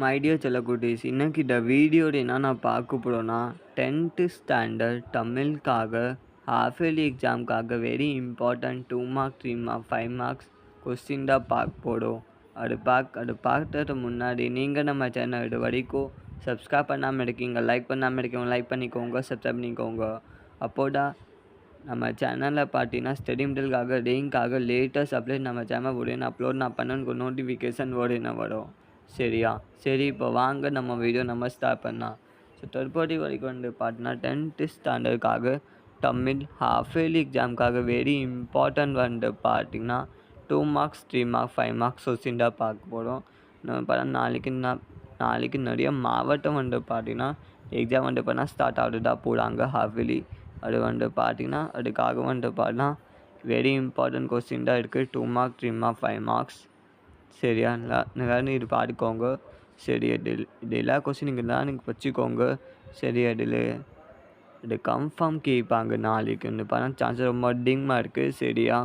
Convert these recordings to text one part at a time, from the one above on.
My dear செல்லக்குட்டீஸ், இன்னைக்கு இந்த வீடியோவில் என்ன நான் பார்க்க போகிறோன்னா 10th ஸ்டாண்டர்ட் தமிழுக்காக ஹாஃப் இயர்லி எக்ஸாமுக்காக very important 2 mark 3 mark 5 marks question தான் பார்க்க போகிறோம். அது பார்க்கறதுக்கு முன்னாடி நீங்கள் நம்ம சேனல் இது வரைக்கும் சப்ஸ்கிரைப் பண்ணாமல் இருக்கீங்க, லைக் பண்ணாமல் இருக்கீங்க, லைக் பண்ணிக்கோங்க, சப்ஸ்கிரைப் பண்ணிக்கோங்க. அப்போதா நம்ம சேனலில் பார்த்தீங்கன்னா ஸ்டடி மெட்டீரியலுக்காக ரேங்க்காக லேட்டஸ்ட் அப்டேட் நம்ம சேனல் உடனே அப்லோட் நான் பண்ண நோட்டிஃபிகேஷன் உடனே வரும். சரியா? சரி, இப்போ வாங்க நம்ம வீடியோ ஸ்டார்ட் பண்ணலாம். ஸோ தற்போது வரைக்கும் பார்த்தீங்கன்னா 10th ஸ்டாண்டர்டுக்காக தமிழ் ஹாஃப் இயர்லி எக்ஸாமுக்காக வெரி இம்பார்ட்டன்ட் பார்த்தீங்கன்னா 2 மார்க்ஸ் 3 மார்க் 5 மார்க்ஸ் கொஸ்டின் தான் பார்க்க போகிறோம். நம்ம பார்த்தா நாளைக்கு நிறைய மாவட்டம் பார்த்தீங்கன்னா எக்ஸாம் பார்த்தா ஸ்டார்ட் ஆகுது போகிறாங்க ஹாஃப் இயர்லி. அது பார்த்தீங்கன்னா அதுக்காக பார்த்தீங்கன்னா வெரி இம்பார்ட்டன்ட் கொஸ்டின் தான் இருக்குது. 2 மார்க் 3 மார்க் 5 மார்க்ஸ். சரியா? எல்லாரும் இது பார்த்துக்கோங்க. சரி, இது எல்லா கொஸ்டின் நீங்கள் வச்சுக்கோங்க. சரி, இது கன்ஃபார்ம் கேட்பாங்க நாளைக்கு பார்த்தா சான்ஸ் ரொம்ப அதிகமாக இருக்குது. சரியா?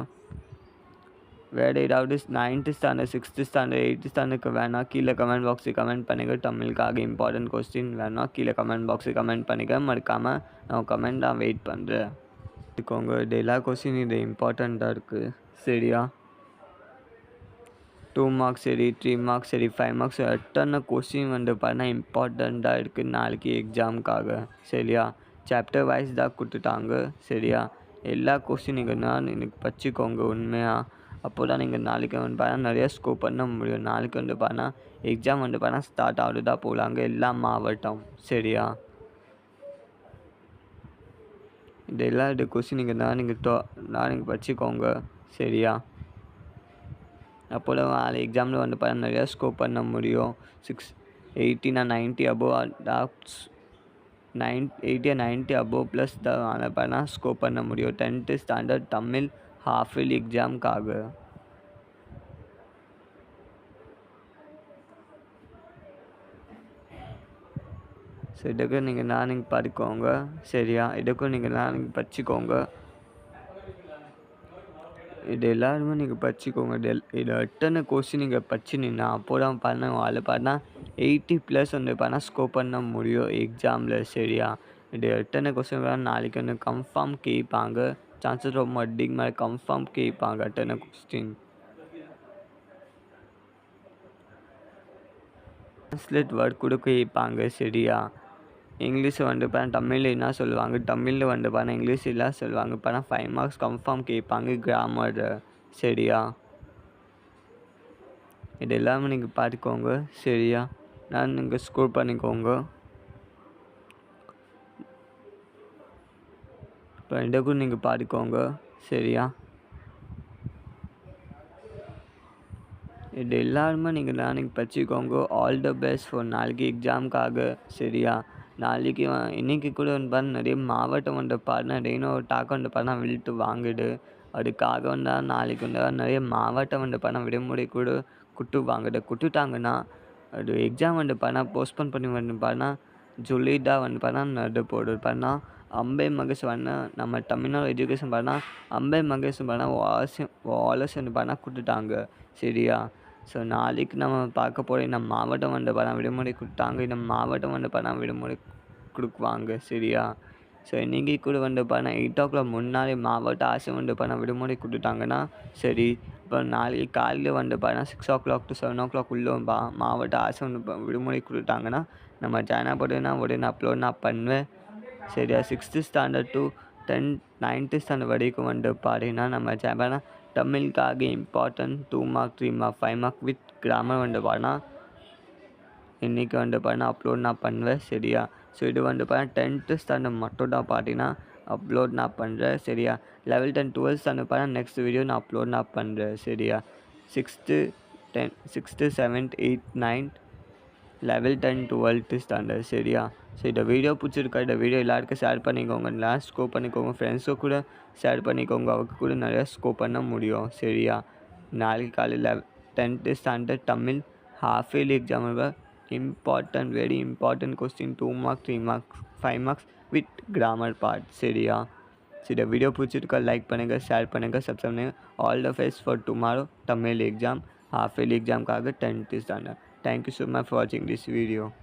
வேறு ஏதாவது 9th standard 6th standard 8th ஸ்டாண்டர்டுக்கு வேணால் கீழே கமெண்ட் பாக்ஸில் கமெண்ட் பண்ணுங்கள். தமிழுக்காக இம்பார்ட்டன்ட் கொஸ்டின் வேணால் கீழே கமெண்ட் பாக்ஸில் கமெண்ட் பண்ணுங்கள். மறக்காமல் நான் கமெண்ட் தான் வெயிட் பண்ணுறேன். எடுத்துக்கோங்க. இது எல்லா கொஸ்டின் இது இம்பார்ட்டண்ட்டாக இருக்குது. சரியா? 2 மார்க்ஸ் சரி, 3 மார்க்ஸ் சரி, 5 மார்க்ஸ் எத்தனை கொஸ்டின் பார்த்தா இம்பார்ட்டண்ட்டாக இருக்குது நாளைக்கு எக்ஸாமுக்காக. சரியா? சாப்டர் வைஸ் தான் கொடுத்துட்டாங்க. சரியா? எல்லா கொஸ்டின் எனக்கு வச்சுக்கோங்க உண்மையாக. அப்போ தான் நீங்கள் நாளைக்கு பார்த்தா நிறைய ஸ்கோர் பண்ண முடியும். நாளைக்கு பார்த்தா எக்ஸாம் பார்த்தா ஸ்டார்ட் ஆகுது தான் போகலாங்க எல்லா மாவட்டம். சரியா? இதெல்லாம் இது கொஸ்டின் நீங்கள் வச்சுக்கோங்க. சரியா? அப்போ தான் நாளை எக்ஸாமில் பார்த்தா நிறையா ஸ்கோர் பண்ண முடியும். 80 90 அபோவ் 80 90 அபோவ் ப்ளஸ் தான் பார்த்தா ஸ்கோர் பண்ண முடியும் 10th ஸ்டாண்டர்ட் தமிழ் ஹாஃப் இயர்லி எக்ஸாமுக்காக. ஸோ இதுக்கு நீங்கள் பார்த்துக்கோங்க. சரியா? இதுக்கும் நீங்கள் வச்சுக்கோங்க. இது எல்லாருமே நீங்கள் படிச்சுக்கோங்க. இது எத்தனை கொஸ்டின் நீங்கள் படிச்சுனீங்கன்னா அப்போ தான் பார்த்தா 80+ பார்த்தா ஸ்கோர் பண்ண முடியும் எக்ஸாமில். சரியா? இது எத்தனை கொஸ்டின் நாளைக்கு கன்ஃபார்ம் கேட்பாங்க. சான்சஸ் ரொம்ப அதிகமாக கன்ஃபார்ம் கேட்பாங்க எத்தனை கொஸ்டின். ட்ரான்ஸ்லேட் வேர்ட் கூட கேட்பாங்க. சரியா? இங்கிலீஷ் பார்த்தா தமிழில் என்ன சொல்லுவாங்க, தமிழில் பார்த்தா இங்கிலீஷ் எல்லாம் சொல்லுவாங்க. பார்த்தா 5 மார்க்ஸ் கன்ஃபார்ம் கேட்பாங்க கிராமர். சரியா? இது எல்லாமே நீங்கள் பார்த்துக்கோங்க. சரியா? நீங்கள் ஸ்கோர் பண்ணிக்கோங்க. இப்போ இதுக்கும் நீங்கள் பார்த்துக்கோங்க. சரியா? இது எல்லாருமே நீங்கள் படிச்சுக்கோங்க. ஆல் த பெஸ்ட் ஃபார் நாளைக்கு எக்ஸாமுக்காக. சரியா? நாளைக்கு இன்றைக்கி கூட பார்த்தா நிறைய மாவட்டம் பார்த்தா ரெயினோ டாக்கம் பார்த்தா விழுத்து வாங்குது. அதுக்காக நாளைக்கு நிறைய மாவட்டம் பார்த்தா விடுமுறை கூட கொடுத்துட்டாங்கன்னா அது எக்ஸாம் பார்த்தா போஸ்ட்போன் பண்ணி பார்த்தா ஜூலைதான் பார்த்தா நடு போடுது பார்த்தா அம்பை மகேஷ் நம்ம தமிழ்நாடு எஜுகேஷன் பார்த்தா அம்பை மகேஷ் பார்த்தா வாலஸ் பார்த்தா கொடுத்துட்டாங்க. சரியா? ஸோ நாளைக்கு நம்ம பார்க்க போகிற இந்த மாவட்டம் பார்த்தா விடுமுறை கொடுத்தாங்க. இந்த மாவட்டம் பார்த்தா விடுமுறை கொடுக்குவாங்க. சரியா? ஸோ இன்றைக்கி கூட பார்த்தா 8 o'clock முன்னாடி மாவட்ட ஆட்சியர் பார்த்தா விடுமுறை கொடுத்துட்டாங்கன்னா சரி. இப்போ நாளைக்கு காலையில் பார்த்தா 6 o'clock to 7 o'clock உள்ள மாவட்ட ஆட்சியர் விடுமுறை கொடுத்தாங்கன்னா நம்ம சேனல் போட்டுன்னா உடனே அப்லோட் நான் பண்ணுவேன். சரியா? 6th standard to 9th standard வரைக்கும் பார்த்தீங்கன்னா நம்ம சேனல் தமிழுக்காக important 2 mark 3 mark 5 mark with grammar பார்த்தா இன்றைக்கி பார்த்தா அப்லோட் நான் பண்ணுவேன். சரியா? ஸோ இது பார்த்தா 10th ஸ்டாண்டர்ட் மட்டும் தான் பார்த்தீங்கன்னா அப்லோட் நான் பண்ணுறேன். சரியா? 11th and 12th ஸ்டாண்டர்ட் பார்த்தா நெக்ஸ்ட் வீடியோ நான் அப்லோட் நான் பண்ணுறேன். சரியா? 6th 7th 8th 9th 11th and 12th standard. சரியா? ஸோ இந்த வீடியோ பிடிச்சிருக்கா? இந்த வீடியோ எல்லாருக்கும் ஷேர் பண்ணிக்கோங்க. லாஸ்ட் ஸ்கோர் பண்ணிக்கோங்க. ஃப்ரெண்ட்ஸும் கூட ஷேர் பண்ணிக்கோங்க. அவருக்கு கூட நிறையா ஸ்கோர் பண்ண முடியும். சரியா? நாளைக்கு காலையில் 10th ஸ்டாண்டர்ட் தமிழ் ஹாஃப் இயர்லி எக்ஸாமுக்கு important very important question 2 mark 3 mark 5 marks with grammar part. சரியா? ஸோ இந்த வீடியோ பிடிச்சிருக்கா? லைக் பண்ணுங்கள், ஷேர் பண்ணுங்கள், சப்ஸ்கிரைப் பண்ணுங்கள். All the best for tomorrow தமிழ் எக்ஸாம் ஹாஃப் இயர்லி எக்ஸாமுக்காக 10th standard. Thank you so much for watching this video.